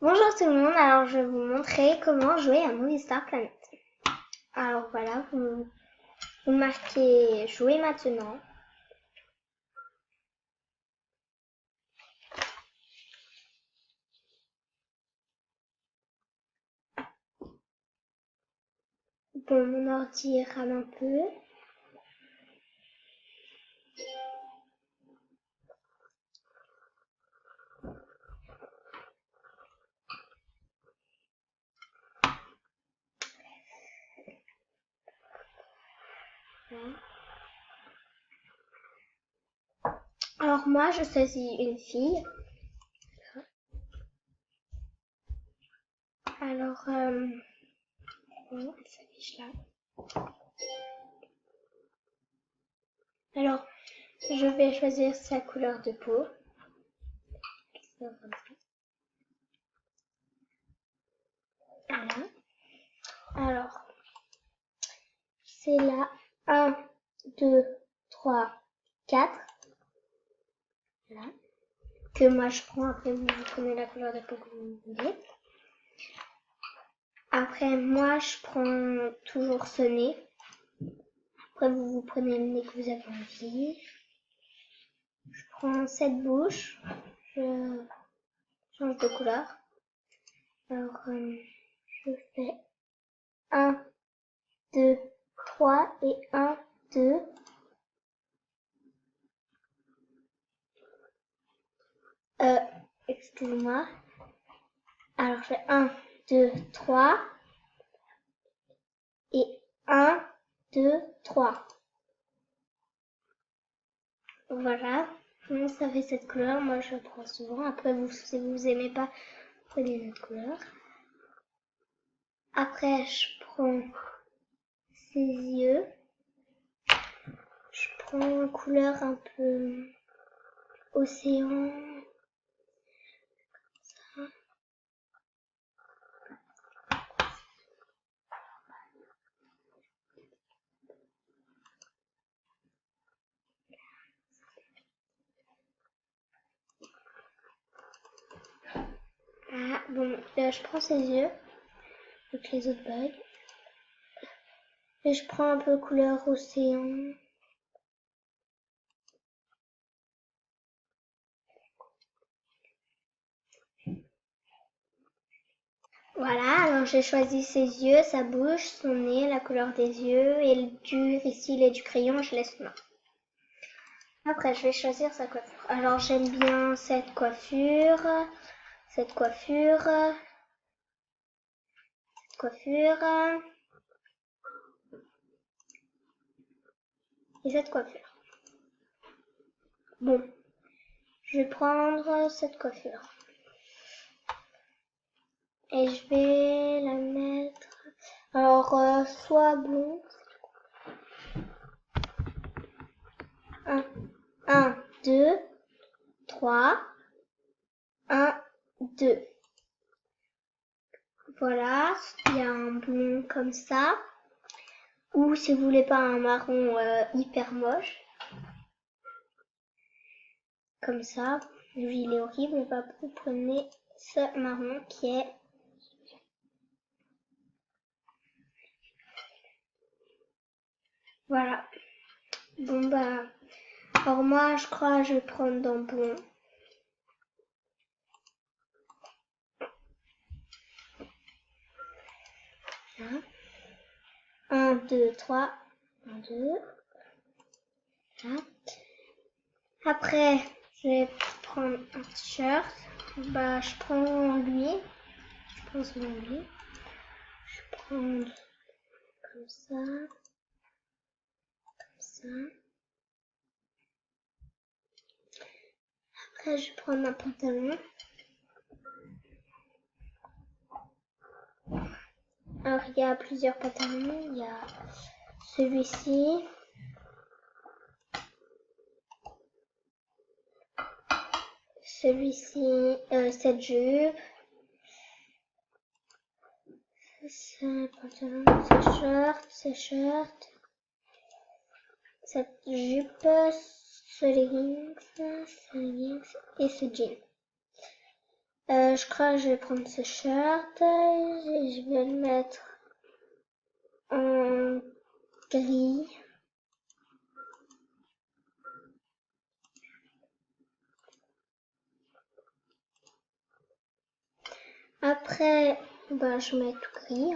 Bonjour tout le monde, alors je vais vous montrer comment jouer à Movie Star Planet. Alors voilà, vous marquez jouer maintenant. Bon, mon ordi rame un peu. Alors moi, je choisis une fille. Alors, elle s'affiche là. Alors, je vais choisir sa couleur de peau. Voilà. Alors, c'est là 1, 2, 3, 4. Voilà. Que moi je prends, après vous prenez la couleur de peau que vous voulez. Après moi je prends toujours ce nez. Après vous prenez le nez que vous avez envie. Je prends cette bouche. Je change de couleur. Alors je fais 1, 2, 3 et 1, 2. Excusez-moi. Alors je fais 1, 2, 3 et 1, 2, 3. Voilà. Ça fait cette couleur. Moi je prends souvent. Après vous, si vous aimez pas, prenez une autre couleur. Après je prends ses yeux. Je prends une couleur un peu océan. Ah, bon, je prends ses yeux avec les autres bagues. Et je prends un peu couleur océan. Voilà, alors j'ai choisi ses yeux, sa bouche, son nez, la couleur des yeux et ici il est du crayon, je laisse noir. Après je vais choisir sa coiffure. Alors j'aime bien cette coiffure, cette coiffure, cette coiffure et cette coiffure. Bon, je vais prendre cette coiffure. Et je vais la mettre, alors soit blond, 1, 2, 3, 1, 2. Voilà, il y a un blond comme ça. Ou si vous voulez pas un marron hyper moche. Comme ça. Lui il est horrible, mais pas vous prenez ce marron qui est... Voilà. Bon bah... Alors moi je crois que je vais prendre dans blond. Voilà. 1, 2, 3. 1, 2. Voilà. Après, je vais prendre un t-shirt. Bah, je prends lui. Je pense bien lui. Je vais prendre comme ça. Comme ça. Après, je vais prendre un pantalon. Alors, il y a plusieurs pantalons. Il y a celui-ci. Celui-ci, cette jupe. Ce pantalon, ce short. Cette jupe, ce leggings et ce jean. Je crois que je vais prendre ce shirt et je vais le mettre en gris. Après, je mets tout gris.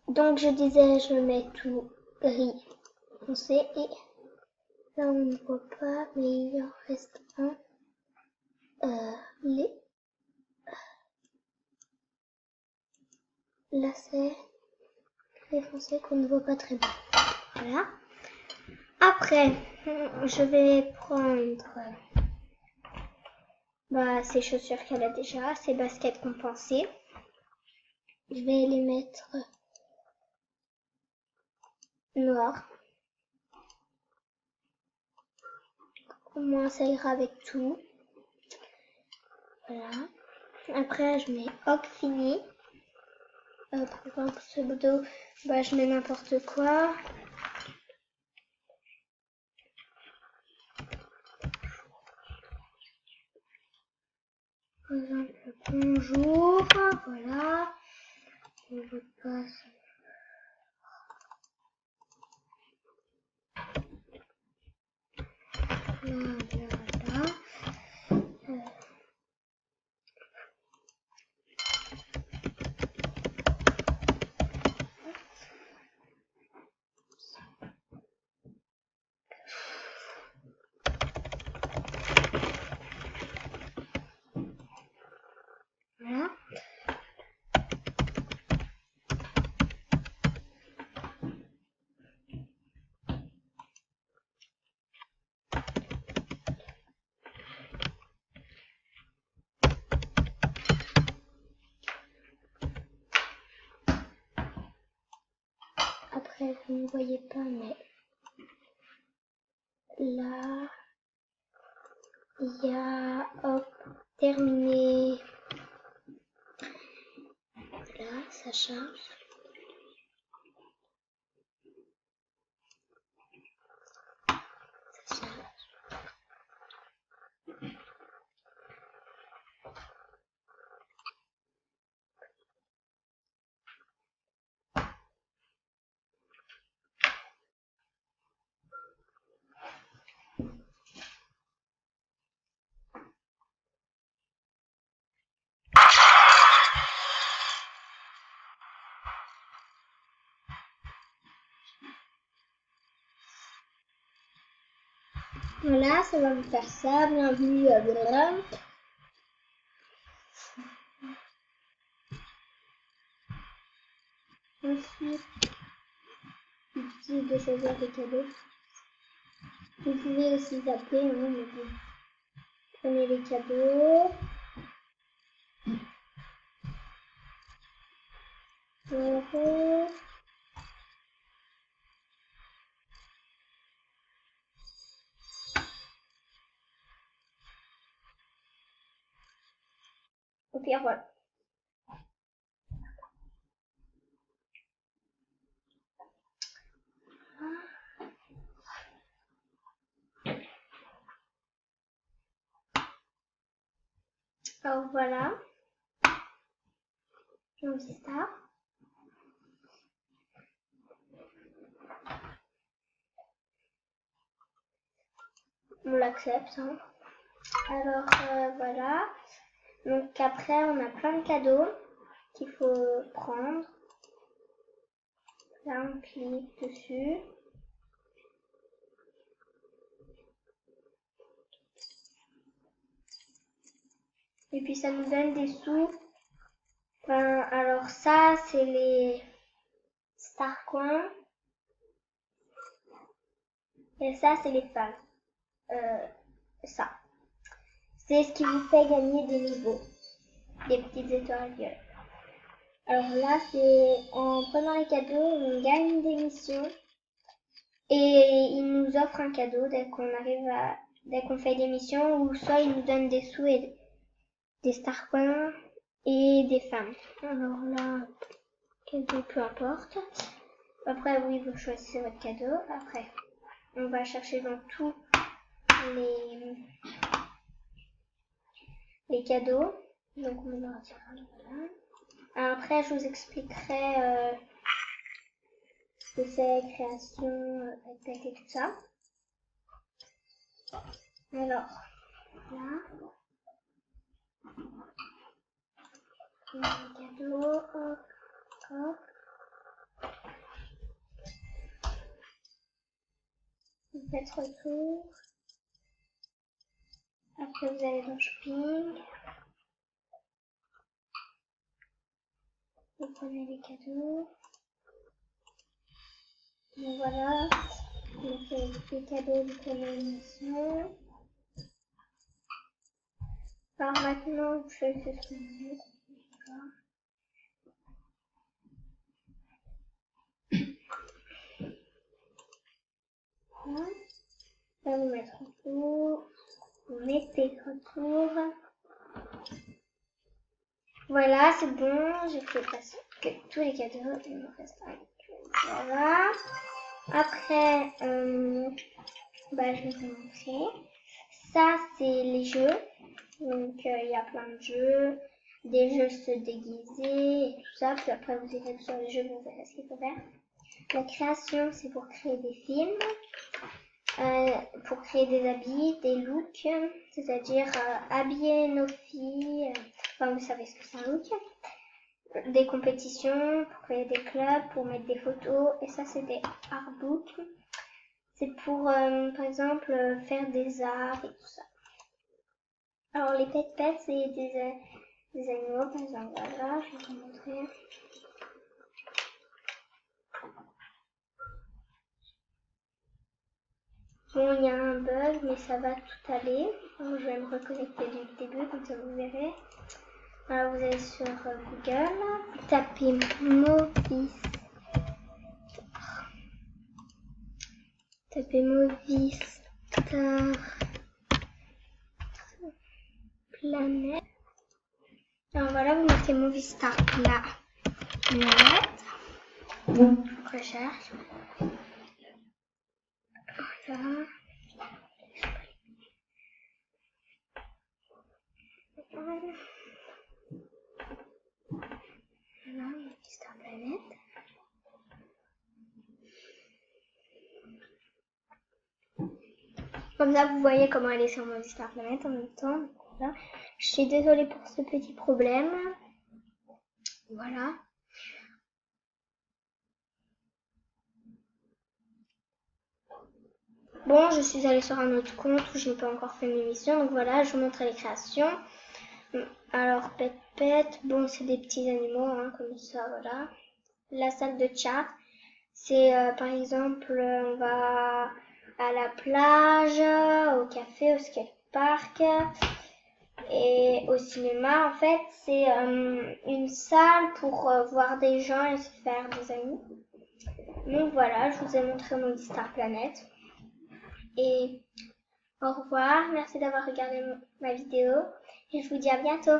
Donc je disais, je mets tout gris foncé et là on ne voit pas, mais il en reste un. Là c'est gris foncé qu'on ne voit pas très bien. Voilà. Après, je vais prendre ces chaussures qu'elle a déjà, ces baskets compensées. Je vais les mettre noires. Au moins ça ira avec tout. Voilà. Après je mets Hoc fini. Par exemple ce boudot, je mets n'importe quoi. Par exemple bonjour, voilà. On repasse. Là. Voilà. Après, vous ne voyez pas, mais là, il y a, terminé. Voilà, ça charge. Ça charge. Voilà, ça va vous faire ça. Bienvenue à Blam. Ensuite, utile de choisir des cadeaux. Vous pouvez aussi zapper, mais vous prenez les cadeaux. Voilà. Au pire, voilà. Alors voilà. On fait ça. On l'accepte. Hein. Alors voilà. Donc après, on a plein de cadeaux qu'il faut prendre. Là, on clique dessus. Et puis ça nous donne des sous. Alors ça, c'est les Star Coins. Et ça, c'est les femmes. Ça. C'est ce qui vous fait gagner des niveaux. Des petites étoiles violettes. Alors là, c'est en prenant les cadeaux, on gagne des missions. Et ils nous offrent un cadeau dès qu'on fait des missions, ou soit ils nous donnent des sous et des Star Coins et des femmes. Alors là, cadeau, peu importe. Après, oui, vous choisissez votre cadeau. Après, on va chercher dans tous les les cadeaux. Donc on en retire un, voilà. Alors, après, je vous expliquerai ce que c'est, création, pet et tout ça. Alors, là. Un cadeau, hop, hop. Vous faites retour. Après, vous allez dans shopping. Vous prenez les cadeaux. Donc voilà. Vous faites les cadeaux, vous prenez l'émission. Alors maintenant, vous faites ce que vous voulez. Voilà. Là, vous mettez retour. Vous mettez retour. Voilà, c'est bon. J'ai fait passer tous les cadeaux. Il me reste un. Voilà. Après, je vais vous montrer. Ça, c'est les jeux. Donc, il y a plein de jeux. Des jeux se déguiser et tout ça. Puis après, vous irez sur les jeux, vous verrez ce qu'il faut faire. La création, c'est pour créer des films. Pour créer des habits, des looks. C'est-à-dire habiller nos filles. Enfin, vous savez ce que c'est un look. Des compétitions, pour créer des clubs, pour mettre des photos. Et ça, c'est des artbooks. C'est pour, par exemple, faire des arts et tout ça. Alors, les pet-pets, c'est des animaux, par exemple. Voilà, je vais vous montrer. Bon, il y a un bug, mais ça va tout aller. Donc, je vais me reconnecter du début, comme ça vous verrez. Alors, vous allez sur Google, tapez Movistar. Tapez Movistar Planète. Alors voilà, vous mettez Movistar Planète. Recherche. Voilà. Voilà, Movistar Planète. Comme ça, vous voyez comment elle est sur Movistar Planète en même temps. Voilà. Je suis désolée pour ce petit problème. Voilà. Bon, je suis allée sur un autre compte où je n'ai pas encore fait mes missions. Donc voilà, je vous montre les créations. Alors, pet, bon, c'est des petits animaux, hein, comme ça, voilà. La salle de chat, c'est par exemple, on va à la plage, au café, au skatepark et au cinéma. En fait, c'est une salle pour voir des gens et se faire des amis. Donc voilà, je vous ai montré Movistar Planète. Et au revoir, merci d'avoir regardé ma vidéo et je vous dis à bientôt.